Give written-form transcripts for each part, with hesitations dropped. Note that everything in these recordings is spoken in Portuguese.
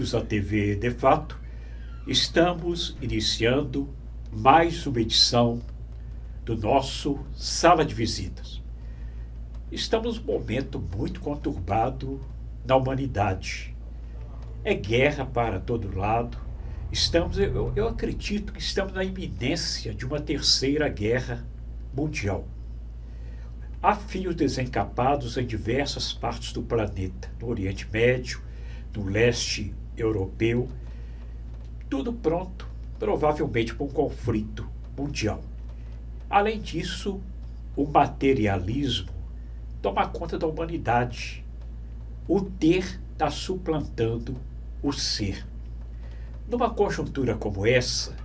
amigos da TV De Fato, estamos iniciando mais uma edição do nosso Sala de Visitas. Estamos num momento muito conturbado na humanidade. É guerra para todo lado. Eu acredito que estamos na iminência de uma terceira guerra mundial. Há fios desencapados em diversas partes do planeta, no Oriente Médio, no leste europeu, tudo pronto, provavelmente para um conflito mundial. Além disso, o materialismo toma conta da humanidade. O ter está suplantando o ser. Numa conjuntura como essa,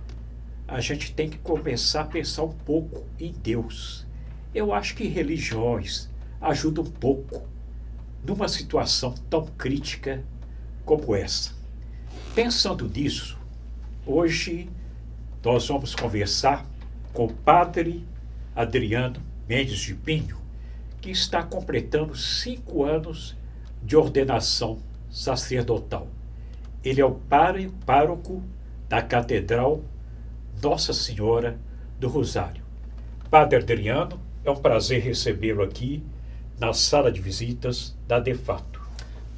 a gente tem que começar a pensar um pouco em Deus. Eu acho que religiões ajudam um pouco numa situação tão crítica como essa. Pensando nisso, hoje nós vamos conversar com o padre Adriano Mendes de Pinho, que está completando 5 anos de ordenação sacerdotal. Ele é o pároco da Catedral Nossa Senhora do Rosário. Padre Adriano, é um prazer recebê-lo aqui na sala de visitas da De Fato.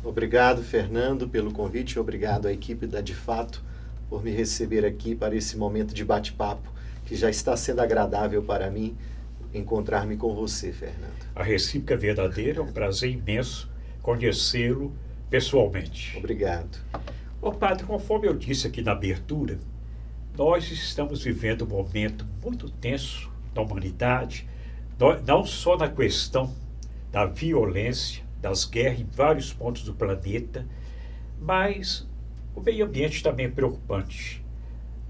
Obrigado, Fernando, pelo convite. Obrigado à equipe da De Fato por me receber aqui para esse momento de bate-papo, que já está sendo agradável para mim encontrar-me com você, Fernando. A recíproca verdadeira, é um prazer imenso conhecê-lo pessoalmente. Obrigado. Ô padre, conforme eu disse aqui na abertura, nós estamos vivendo um momento muito tenso na humanidade, não só na questão da violência, das guerras em vários pontos do planeta, mas o meio ambiente também é preocupante.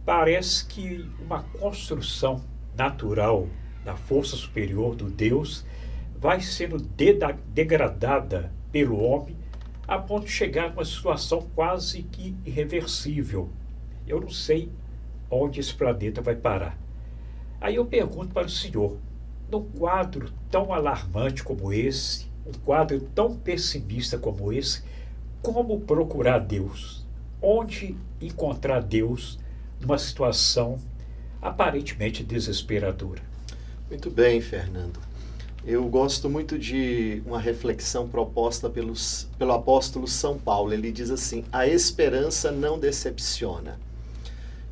Parece que uma construção natural da força superior do Deus vai sendo degradada pelo homem a ponto de chegar a uma situação quase que irreversível. Eu não sei onde esse planeta vai parar. Aí eu pergunto para o senhor, num quadro tão alarmante como esse, um quadro tão pessimista como esse, como procurar Deus? Onde encontrar Deus numa situação aparentemente desesperadora? Muito bem, Fernando. Eu gosto muito de uma reflexão proposta pelo apóstolo São Paulo. Ele diz assim: a esperança não decepciona.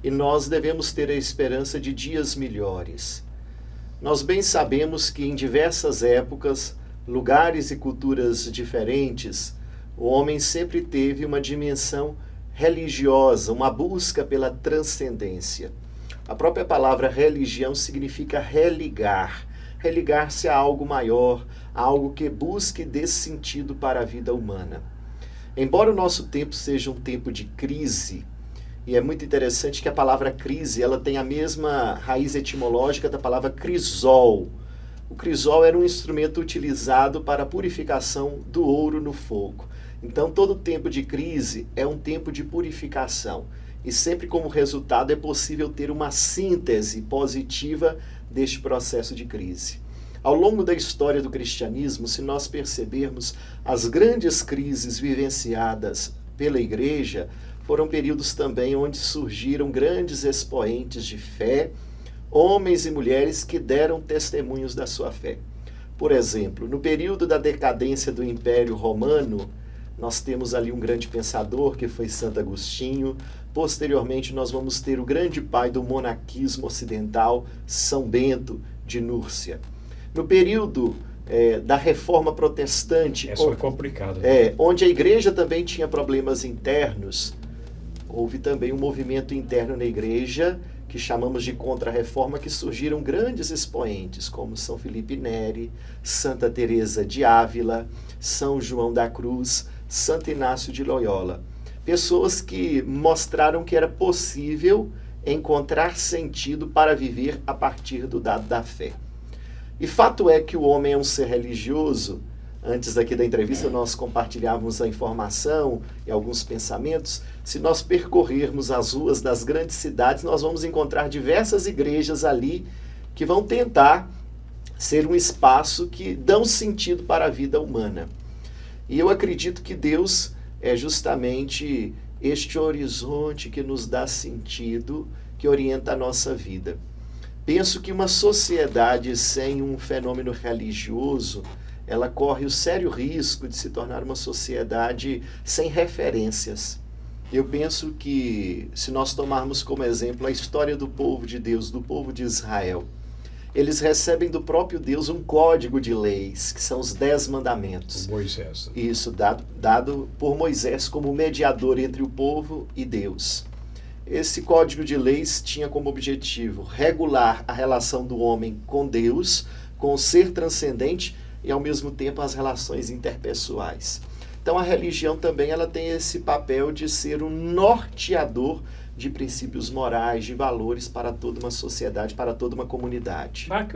E nós devemos ter a esperança de dias melhores. Nós bem sabemos que em diversas épocas, lugares e culturas diferentes, o homem sempre teve uma dimensão religiosa, uma busca pela transcendência. A própria palavra religião significa religar. Religar-se a algo maior, a algo que busque dê sentido para a vida humana. Embora o nosso tempo seja um tempo de crise, e é muito interessante que a palavra crise ela tem a mesma raiz etimológica da palavra crisol. O crisol era um instrumento utilizado para a purificação do ouro no fogo. Então, todo tempo de crise é um tempo de purificação. E sempre como resultado é possível ter uma síntese positiva deste processo de crise. Ao longo da história do cristianismo, se nós percebermos as grandes crises vivenciadas pela igreja, foram períodos também onde surgiram grandes expoentes de fé, homens e mulheres que deram testemunhos da sua fé. Por exemplo, no período da decadência do Império Romano, nós temos ali um grande pensador que foi Santo Agostinho. Posteriormente, nós vamos ter o grande pai do monaquismo ocidental, São Bento de Núrcia. No período da Reforma Protestante, Essa foi complicada, né? Onde a igreja também tinha problemas internos, houve também um movimento interno na igreja que chamamos de Contra-Reforma, que surgiram grandes expoentes, como São Felipe Neri, Santa Teresa de Ávila, São João da Cruz, Santo Inácio de Loyola. Pessoas que mostraram que era possível encontrar sentido para viver a partir do dado da fé. E fato é que o homem é um ser religioso. Antes aqui da entrevista nós compartilhávamos a informação e alguns pensamentos. Se nós percorrermos as ruas das grandes cidades, nós vamos encontrar diversas igrejas ali que vão tentar ser um espaço que dão sentido para a vida humana. E eu acredito que Deus é justamente este horizonte que nos dá sentido, que orienta a nossa vida. Penso que uma sociedade sem um fenômeno religioso, ela corre o sério risco de se tornar uma sociedade sem referências. Eu penso que, se nós tomarmos como exemplo a história do povo de Deus, do povo de Israel, eles recebem do próprio Deus um código de leis, que são os 10 mandamentos. Moisés. Isso, dado por Moisés como mediador entre o povo e Deus. Esse código de leis tinha como objetivo regular a relação do homem com Deus, com o ser transcendente e, ao mesmo tempo, as relações interpessoais. Então, a religião também ela tem esse papel de ser um norteador de princípios morais, de valores para toda uma sociedade, para toda uma comunidade. Mas,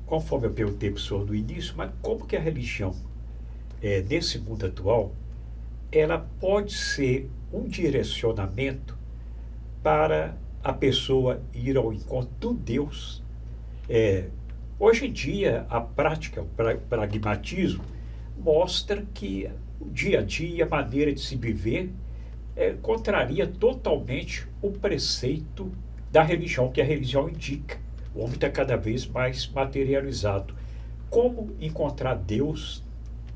conforme eu perguntei para o senhor no início, mas como que a religião, nesse mundo atual, ela pode ser um direcionamento para a pessoa ir ao encontro do Deus? Hoje em dia, a prática, o pragmatismo, mostra que o dia a dia, a maneira de se viver, contraria totalmente o preceito da religião, que a religião indica. O homem está cada vez mais materializado. Como encontrar Deus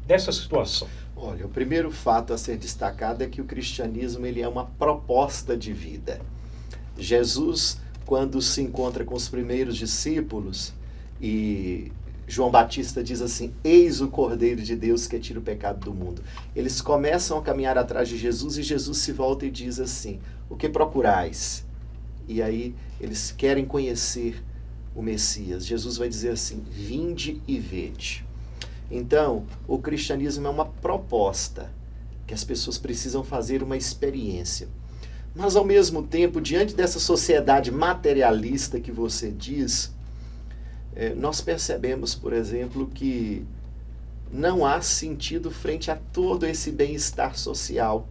nessa situação? Olha, o primeiro fato a ser destacado é que o cristianismo ele é uma proposta de vida. Jesus, quando se encontra com os primeiros discípulos, e João Batista diz assim: eis o Cordeiro de Deus que tira o pecado do mundo. Eles começam a caminhar atrás de Jesus e Jesus se volta e diz assim: o que procurais? E aí eles querem conhecer o Messias. Jesus vai dizer assim: vinde e vede. Então, o cristianismo é uma proposta que as pessoas precisam fazer uma experiência. Mas, ao mesmo tempo, diante dessa sociedade materialista que você diz, nós percebemos, por exemplo, que não há sentido frente a todo esse bem-estar social.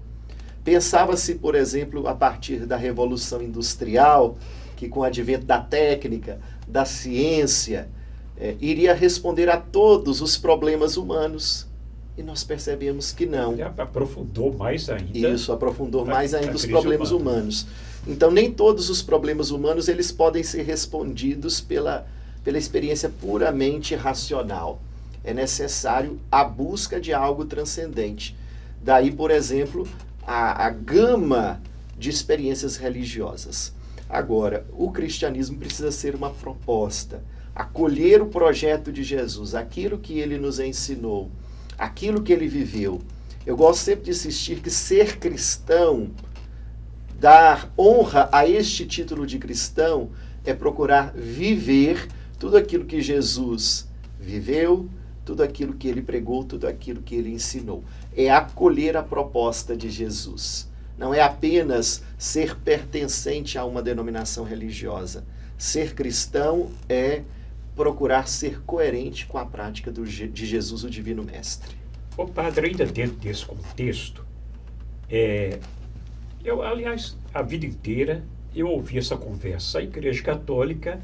Pensava-se, por exemplo, a partir da Revolução Industrial, que com o advento da técnica, da ciência, iria responder a todos os problemas humanos. E nós percebemos que não. Ele aprofundou mais ainda. Isso, aprofundou mais ainda os problemas humanos. Então, nem todos os problemas humanos eles podem ser respondidos pela experiência puramente racional. É necessário a busca de algo transcendente. Daí, por exemplo, a gama de experiências religiosas. Agora, o cristianismo precisa ser uma proposta. Acolher o projeto de Jesus, aquilo que ele nos ensinou, aquilo que ele viveu. Eu gosto sempre de insistir que ser cristão, dar honra a este título de cristão, é procurar viver tudo aquilo que Jesus viveu, tudo aquilo que ele pregou, tudo aquilo que ele ensinou. É acolher a proposta de Jesus. Não é apenas ser pertencente a uma denominação religiosa. Ser cristão é procurar ser coerente com a prática de Jesus, o Divino Mestre. Ô padre, ainda dentro desse contexto, aliás, a vida inteira eu ouvi essa conversa. A Igreja Católica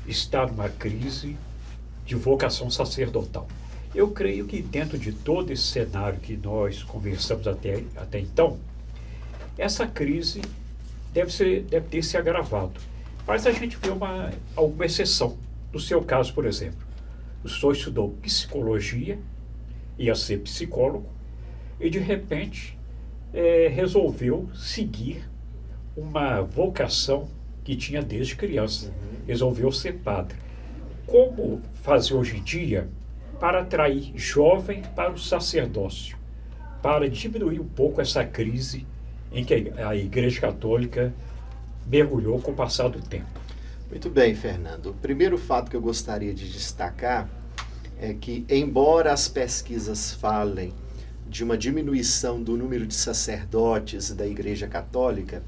está numa crise de vocação sacerdotal. Eu creio que dentro de todo esse cenário que nós conversamos até então, essa crise deve ter se agravado. Mas a gente vê alguma exceção. No seu caso, por exemplo, o senhor estudou psicologia, ia ser psicólogo, e de repente resolveu seguir uma vocação que tinha desde criança. Resolveu ser padre. Como fazer hoje em dia para atrair jovem para o sacerdócio, para diminuir um pouco essa crise em que a Igreja Católica mergulhou com o passar do tempo? Muito bem, Fernando. O primeiro fato que eu gostaria de destacar é que, embora as pesquisas falem de uma diminuição do número de sacerdotes da Igreja Católica,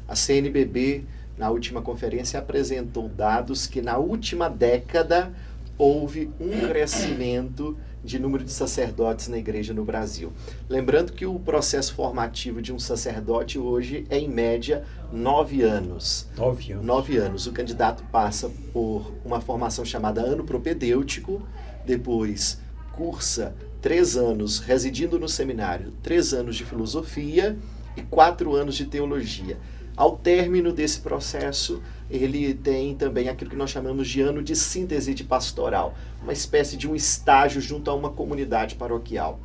a CNBB, na última conferência, apresentou dados que na última década houve um crescimento de número de sacerdotes na igreja no Brasil. Lembrando que o processo formativo de um sacerdote hoje é, em média, 9 anos. 9 anos. 9 anos. O candidato passa por uma formação chamada ano propedêutico, depois cursa 3 anos residindo no seminário, 3 anos de filosofia e 4 anos de teologia. Ao término desse processo, ele tem também aquilo que nós chamamos de ano de síntese de pastoral, uma espécie de um estágio junto a uma comunidade paroquial.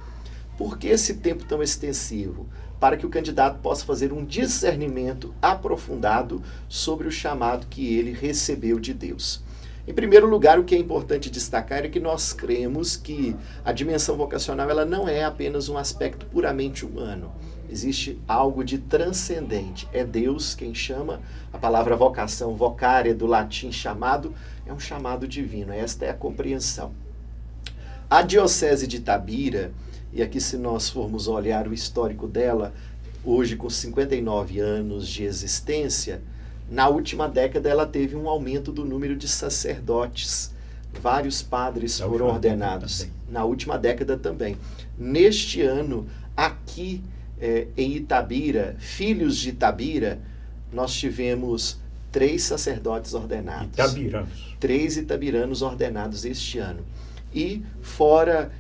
Por que esse tempo tão extensivo? Para que o candidato possa fazer um discernimento aprofundado sobre o chamado que ele recebeu de Deus. Em primeiro lugar, o que é importante destacar é que nós cremos que a dimensão vocacional ela não é apenas um aspecto puramente humano. Existe algo de transcendente. É Deus quem chama. A palavra vocação, vocare, do latim chamado, é um chamado divino. Esta é a compreensão. A Diocese de Itabira, e aqui se nós formos olhar o histórico dela, hoje com 59 anos de existência, na última década ela teve um aumento do número de sacerdotes. Vários padres foram ordenados. Na última década também. Neste ano, aqui em Itabira, filhos de Itabira, nós tivemos 3 sacerdotes ordenados. Itabiranos. 3 itabiranos ordenados este ano. E fora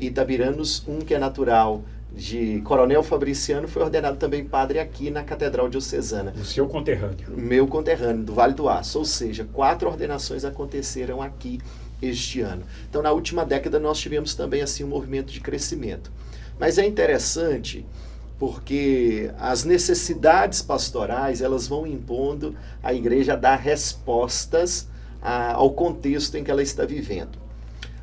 itabiranos, um que é natural de Coronel Fabriciano, foi ordenado também padre aqui na Catedral Diocesana. O seu conterrâneo. Meu conterrâneo, do Vale do Aço. Ou seja, 4 ordenações aconteceram aqui este ano. Então, na última década, nós tivemos também assim um movimento de crescimento. Mas é interessante porque as necessidades pastorais, elas vão impondo a igreja a dar respostas ao contexto em que ela está vivendo.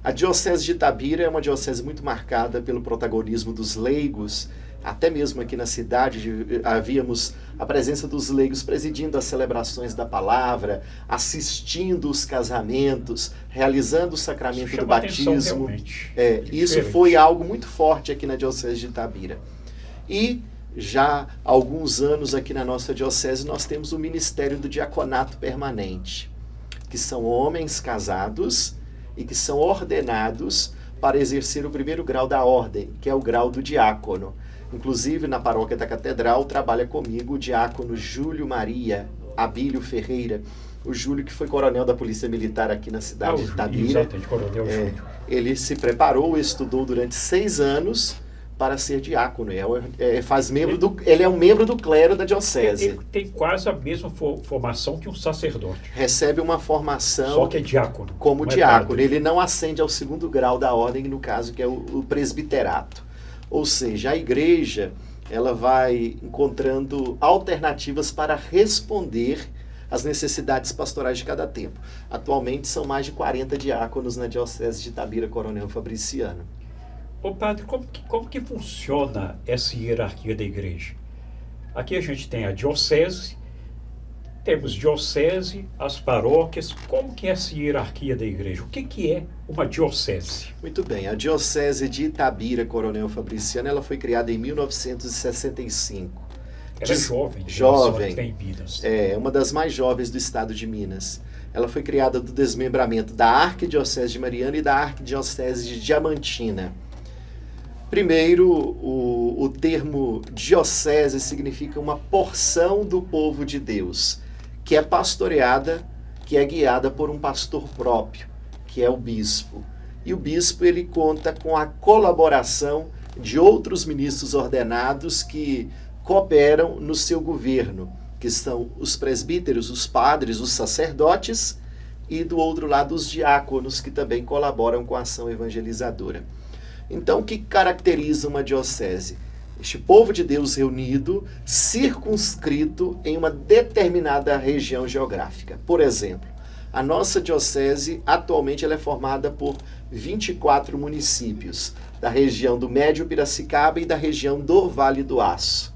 A Diocese de Itabira é uma diocese muito marcada pelo protagonismo dos leigos. Até mesmo aqui na cidade havíamos a presença dos leigos presidindo as celebrações da palavra, assistindo os casamentos, realizando o sacramento do batismo. Isso foi algo muito forte aqui na Diocese de Itabira. E já há alguns anos aqui na nossa diocese nós temos o Ministério do Diaconato Permanente, que são homens casados e que são ordenados para exercer o primeiro grau da ordem, que é o grau do diácono. Inclusive, na paróquia da Catedral, trabalha comigo o diácono Júlio Maria Abílio Ferreira, o Júlio que foi coronel da Polícia Militar aqui na cidade de Itabira. Exatamente, coronel Júlio. Ele se preparou, estudou durante 6 anos para ser diácono. Ele é um membro do clero da diocese. Ele tem quase a mesma formação que um sacerdote. Recebe uma formação... Só que é diácono. Como diácono. Ele não ascende ao 2º grau da ordem, no caso que é o presbiterato. Ou seja, a igreja ela vai encontrando alternativas para responder às necessidades pastorais de cada tempo. Atualmente são mais de 40 diáconos na diocese de Itabira, Coronel Fabriciano. Ô padre, como que funciona essa hierarquia da igreja? Aqui a gente tem a diocese, temos diocese, as paróquias. Como que é essa hierarquia da igreja? O que é uma diocese? Muito bem, a diocese de Itabira, Coronel Fabriciano, ela foi criada em 1965. Ela é jovem. Jovem. Tem Minas. É uma das mais jovens do estado de Minas. Ela foi criada do desmembramento da Arquidiocese de Mariana e da Arquidiocese de Diamantina. Primeiro, o termo diocese significa uma porção do povo de Deus, que é pastoreada, que é guiada por um pastor próprio, que é o bispo. E o bispo ele conta com a colaboração de outros ministros ordenados que cooperam no seu governo, que são os presbíteros, os padres, os sacerdotes e, do outro lado, os diáconos, que também colaboram com a ação evangelizadora. Então, o que caracteriza uma diocese? Este povo de Deus reunido, circunscrito em uma determinada região geográfica. Por exemplo, a nossa diocese, atualmente, ela é formada por 24 municípios, da região do Médio Piracicaba e da região do Vale do Aço.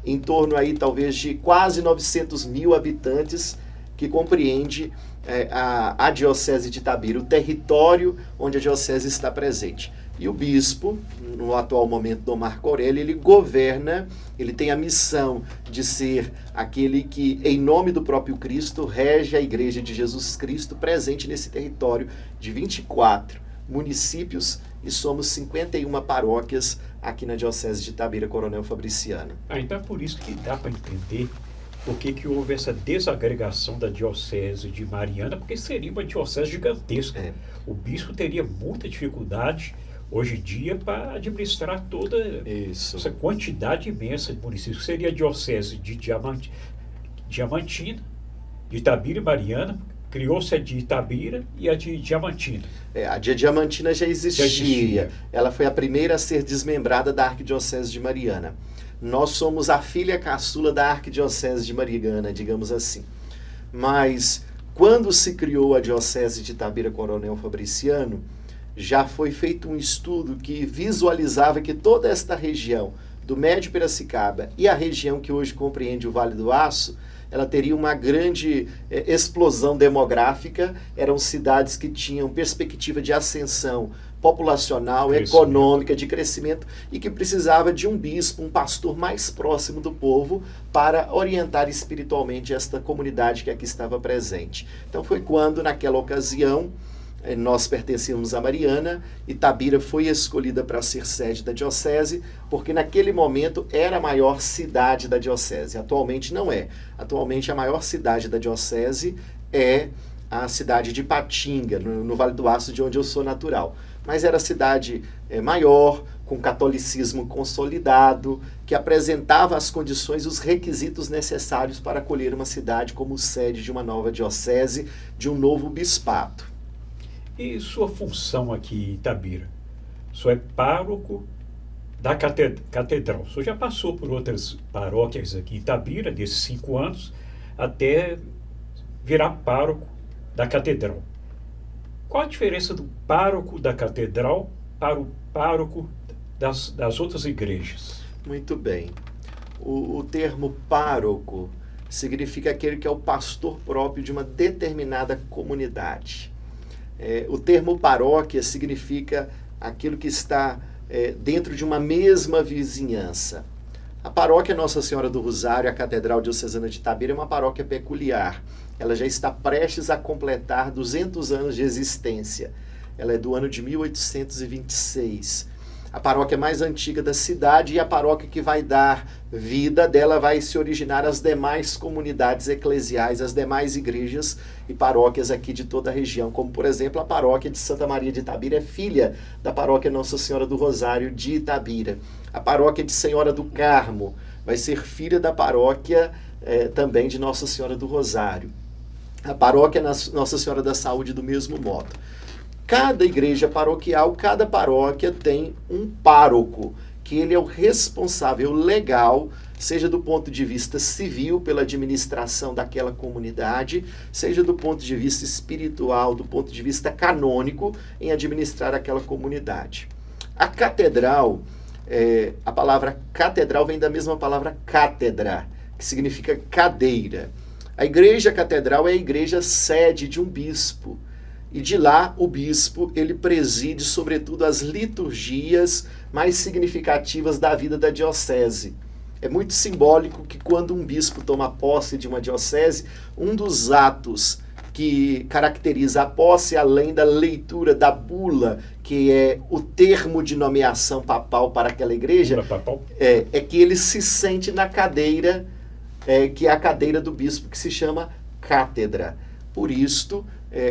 Em torno aí, talvez, de quase 900 mil habitantes, que compreende a diocese de Itabira, o território onde a diocese está presente. E o bispo, no atual momento, Dom Marco Aurélio, ele governa, ele tem a missão de ser aquele que, em nome do próprio Cristo, rege a Igreja de Jesus Cristo presente nesse território de 24 municípios e somos 51 paróquias aqui na Diocese de Itabira, Coronel Fabriciano. Então é por isso que dá para entender por que houve essa desagregação da Diocese de Mariana, porque seria uma diocese gigantesca. O bispo teria muita dificuldade hoje em dia para administrar toda Isso. essa quantidade imensa de municípios. Seria a diocese de Diamantina, de Itabira e Mariana, criou-se a de Itabira e a de Diamantina. A de Diamantina já existia. Já existia. Ela foi a primeira a ser desmembrada da Arquidiocese de Mariana. Nós somos a filha caçula da Arquidiocese de Mariana, digamos assim. Mas quando se criou a Diocese de Itabira Coronel Fabriciano, já foi feito um estudo que visualizava que toda esta região do Médio Piracicaba e a região que hoje compreende o Vale do Aço, ela teria uma grande explosão demográfica. Eram cidades que tinham perspectiva de ascensão populacional, econômica, de crescimento, e que precisava de um bispo, um pastor mais próximo do povo para orientar espiritualmente esta comunidade que aqui estava presente. Então foi quando, naquela ocasião, nós pertencíamos a Mariana, Itabira foi escolhida para ser sede da diocese, porque naquele momento era a maior cidade da diocese. Atualmente não é. Atualmente a maior cidade da diocese é a cidade de Ipatinga, no Vale do Aço, de onde eu sou natural. Mas era a cidade maior, com catolicismo consolidado, que apresentava as condições, os requisitos necessários para acolher uma cidade como sede de uma nova diocese, de um novo bispado. E sua função aqui em Itabira? O senhor é pároco da catedral. O senhor já passou por outras paróquias aqui em Itabira, desses 5 anos, até virar pároco da catedral. Qual a diferença do pároco da catedral para o pároco das outras igrejas? Muito bem. O termo pároco significa aquele que é o pastor próprio de uma determinada comunidade. O termo paróquia significa aquilo que está dentro de uma mesma vizinhança. A paróquia Nossa Senhora do Rosário, a Catedral Diocesana de Itabira, é uma paróquia peculiar. Ela já está prestes a completar 200 anos de existência. Ela é do ano de 1826. A paróquia mais antiga da cidade e a paróquia que vai dar vida dela vai se originar as demais comunidades eclesiais, as demais igrejas e paróquias aqui de toda a região, como por exemplo a paróquia de Santa Maria de Itabira é filha da paróquia Nossa Senhora do Rosário de Itabira. A paróquia de Senhora do Carmo vai ser filha da paróquia também de Nossa Senhora do Rosário. A paróquia Nossa Senhora da Saúde do mesmo modo. Cada igreja paroquial, cada paróquia tem um pároco, que ele é o responsável legal, seja do ponto de vista civil, pela administração daquela comunidade, seja do ponto de vista espiritual, do ponto de vista canônico, em administrar aquela comunidade. A catedral, a palavra catedral vem da mesma palavra cátedra, que significa cadeira. A igreja catedral é a igreja sede de um bispo. E de lá o bispo, ele preside sobretudo as liturgias mais significativas da vida da diocese. É muito simbólico que quando um bispo toma posse de uma diocese, um dos atos que caracteriza a posse, além da leitura da bula, que é o termo de nomeação papal para aquela igreja, é que ele se sente na cadeira, que é a cadeira do bispo, que se chama cátedra. Por isto,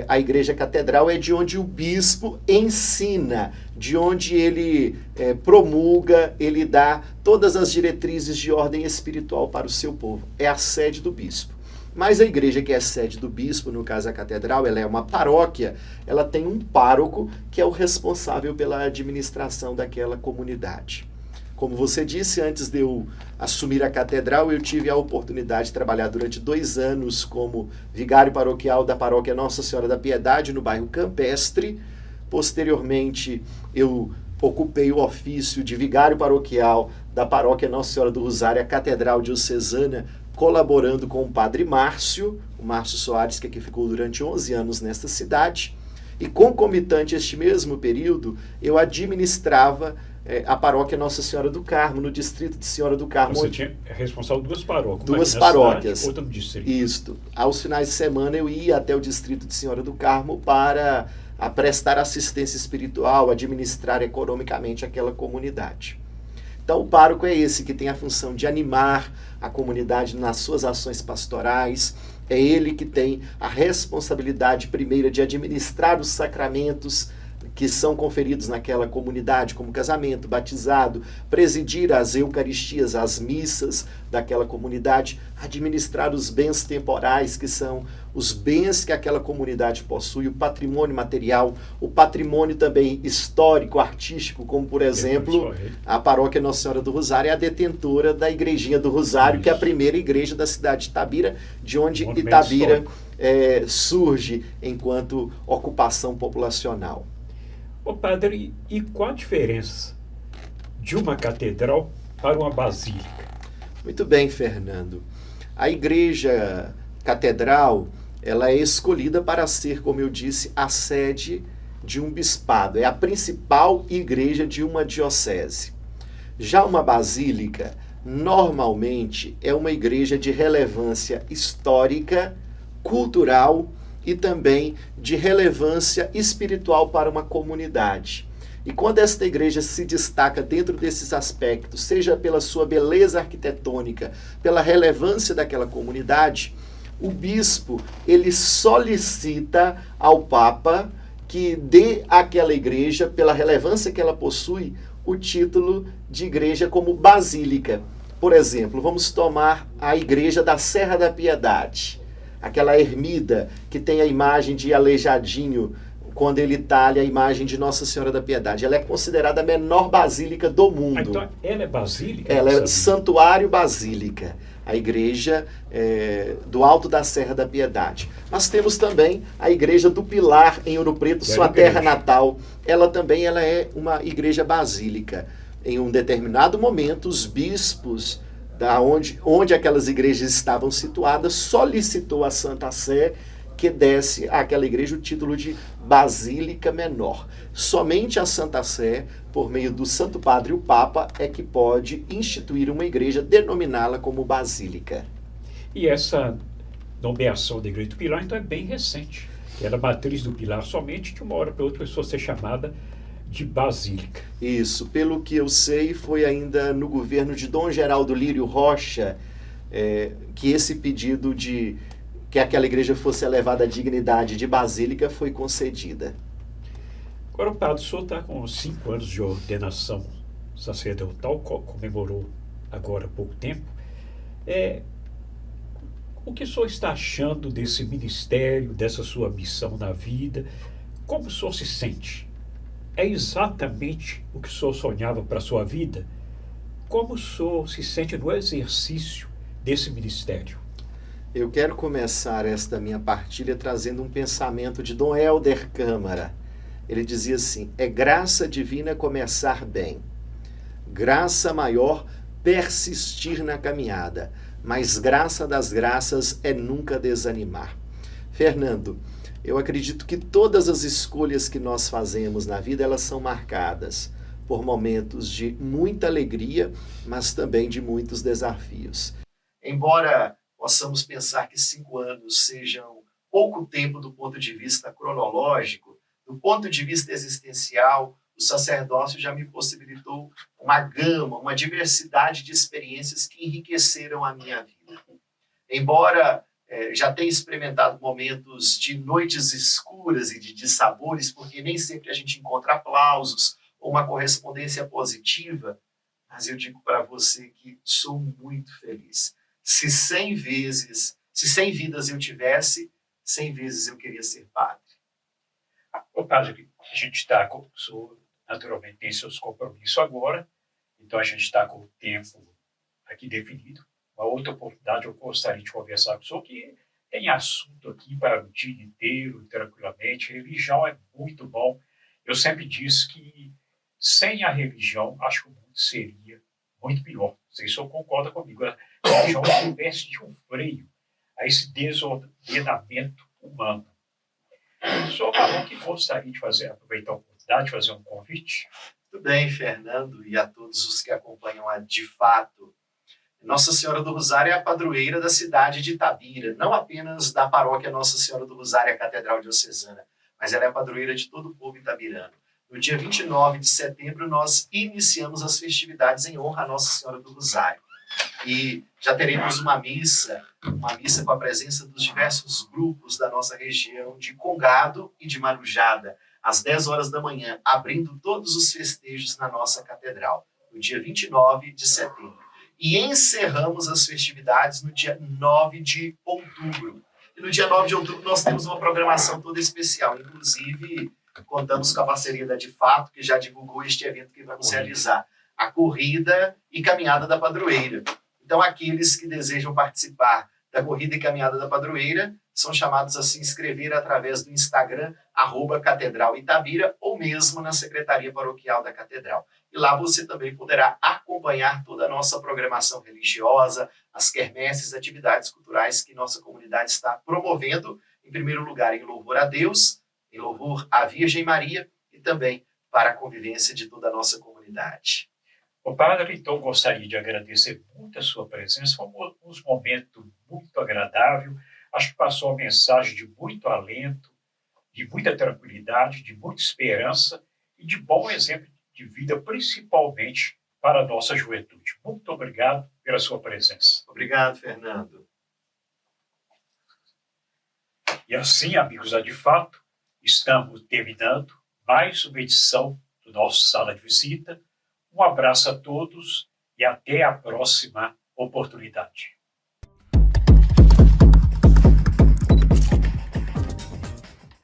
a igreja catedral é de onde o bispo ensina, de onde ele promulga, ele dá todas as diretrizes de ordem espiritual para o seu povo. É a sede do bispo. Mas a igreja que é sede do bispo, no caso a catedral, ela é uma paróquia, ela tem um pároco que é o responsável pela administração daquela comunidade. Como você disse, antes de eu assumir a catedral, eu tive a oportunidade de trabalhar durante 2 anos como vigário paroquial da paróquia Nossa Senhora da Piedade, no bairro Campestre. Posteriormente, eu ocupei o ofício de vigário paroquial da paróquia Nossa Senhora do Rosário, a Catedral Diocesana, colaborando com o padre Márcio, o Márcio Soares, que aqui ficou durante 11 anos nesta cidade. E concomitante a este mesmo período, eu administrava a paróquia Nossa Senhora do Carmo, no distrito de Senhora do Carmo. Você tinha responsável de 2 paróquias. Duas paróquias. Cidade, outra no distrito. Isto. Aos finais de semana eu ia até o distrito de Senhora do Carmo para prestar assistência espiritual, administrar economicamente aquela comunidade. Então o pároco é esse que tem a função de animar a comunidade nas suas ações pastorais. É ele que tem a responsabilidade primeira de administrar os sacramentos que são conferidos naquela comunidade, como casamento, batizado, presidir as eucaristias, as missas daquela comunidade, administrar os bens temporais, que são os bens que aquela comunidade possui, o patrimônio material, o patrimônio também histórico, artístico, como por exemplo, a paróquia Nossa Senhora do Rosário é a detentora da Igrejinha do Rosário, que é a primeira igreja da cidade de Itabira, de onde Itabira surge enquanto ocupação populacional. Ô padre, e qual a diferença de uma catedral para uma basílica? Muito bem, Fernando. A igreja catedral, ela é escolhida para ser, como eu disse, a sede de um bispado. É a principal igreja de uma diocese. Já uma basílica, normalmente, é uma igreja de relevância histórica, cultural e também de relevância espiritual para uma comunidade. E quando esta igreja se destaca dentro desses aspectos, seja pela sua beleza arquitetônica, pela relevância daquela comunidade, o bispo, ele solicita ao Papa que dê àquela igreja, pela relevância que ela possui, o título de igreja como basílica. Por exemplo, vamos tomar a igreja da Serra da Piedade, aquela ermida que tem a imagem de Aleijadinho, quando ele talha a imagem de Nossa Senhora da Piedade. Ela é considerada a menor basílica do mundo. Então, ela é basílica? Ela é santuário basílica. A igreja do Alto da Serra da Piedade. Nós temos também a igreja do Pilar, em Ouro Preto, sua terra natal. Ela também é uma igreja basílica. Em um determinado momento, os bispos, onde aquelas igrejas estavam situadas, solicitou a Santa Sé que desse àquela igreja o título de Basílica Menor. Somente a Santa Sé, por meio do Santo Padre, o Papa, é que pode instituir uma igreja, denominá-la como Basílica. E essa nomeação da Igreja do Pilar, então, é bem recente. Era a matriz do Pilar somente, de uma hora para outra, precisou ser chamada de Basílica. Isso, pelo que eu sei, foi ainda no governo de Dom Geraldo Lírio Rocha que esse pedido de que aquela igreja fosse elevada à dignidade de basílica foi concedida. Agora, o padre, o senhor está com 5 anos de ordenação sacerdotal, comemorou agora há pouco tempo. O que o senhor está achando desse ministério, dessa sua missão na vida? Como o senhor se sente? É exatamente o que o senhor sonhava para a sua vida? Como o senhor se sente no exercício desse ministério? Eu quero começar esta minha partilha trazendo um pensamento de Dom Helder Câmara. Ele dizia assim: é graça divina começar bem, graça maior persistir na caminhada, mas graça das graças é nunca desanimar. Fernando, eu acredito que todas as escolhas que nós fazemos na vida, elas são marcadas por momentos de muita alegria, mas também de muitos desafios. Embora possamos pensar que 5 anos sejam pouco tempo do ponto de vista cronológico, do ponto de vista existencial, o sacerdócio já me possibilitou uma gama, uma diversidade de experiências que enriqueceram a minha vida. Embora já tenha experimentado momentos de noites escuras e de dissabores, porque nem sempre a gente encontra aplausos ou uma correspondência positiva, mas eu digo para você que sou muito feliz. Se 100 vidas eu tivesse, 100 vezes eu queria ser padre. O padre, a gente está com o senhor, naturalmente tem seus compromissos agora, então a gente está com o tempo aqui definido. Uma outra oportunidade eu gostaria de conversar com o senhor, que tem assunto aqui para o dia inteiro, tranquilamente. Religião é muito bom. Eu sempre disse que sem a religião, acho que o mundo seria muito pior. Não sei se o senhor concorda comigo. A religião é uma espécie de um freio a esse desordenamento humano. O senhor falou que gostaria de aproveitar a oportunidade de fazer um convite. Tudo bem, Fernando, e a todos os que acompanham a De Fato. Nossa Senhora do Rosário é a padroeira da cidade de Itabira, não apenas da paróquia Nossa Senhora do Rosário, a Catedral Diocesana, mas ela é a padroeira de todo o povo itabirano. No dia 29 de setembro, nós iniciamos as festividades em honra a Nossa Senhora do Rosário. E já teremos uma missa com a presença dos diversos grupos da nossa região de Congado e de Marujada. às 10 horas da manhã, abrindo todos os festejos na nossa catedral, no dia 29 de setembro. E encerramos as festividades no dia 9 de outubro. E no dia 9 de outubro nós temos uma programação toda especial. Inclusive, contamos com a parceria da De Fato, que já divulgou este evento que vamos realizar. A Corrida e Caminhada da Padroeira. Então, aqueles que desejam participar da Corrida e Caminhada da Padroeira são chamados a se inscrever através do Instagram, @Catedral Itabira, ou mesmo na Secretaria Paroquial da Catedral. E lá você também poderá acompanhar toda a nossa programação religiosa, as quermesses, atividades culturais que nossa comunidade está promovendo, em primeiro lugar, em louvor a Deus, em louvor à Virgem Maria e também para a convivência de toda a nossa comunidade. O padre, então, gostaria de agradecer muito a sua presença. Foi um momento muito agradável. Acho que passou uma mensagem de muito alento, de muita tranquilidade, de muita esperança e de bom exemplo de vida, principalmente para a nossa juventude. Muito obrigado pela sua presença. Obrigado, Fernando. E assim, amigos, de fato, estamos terminando mais uma edição do nosso Sala de Visita. Um abraço a todos e até a próxima oportunidade.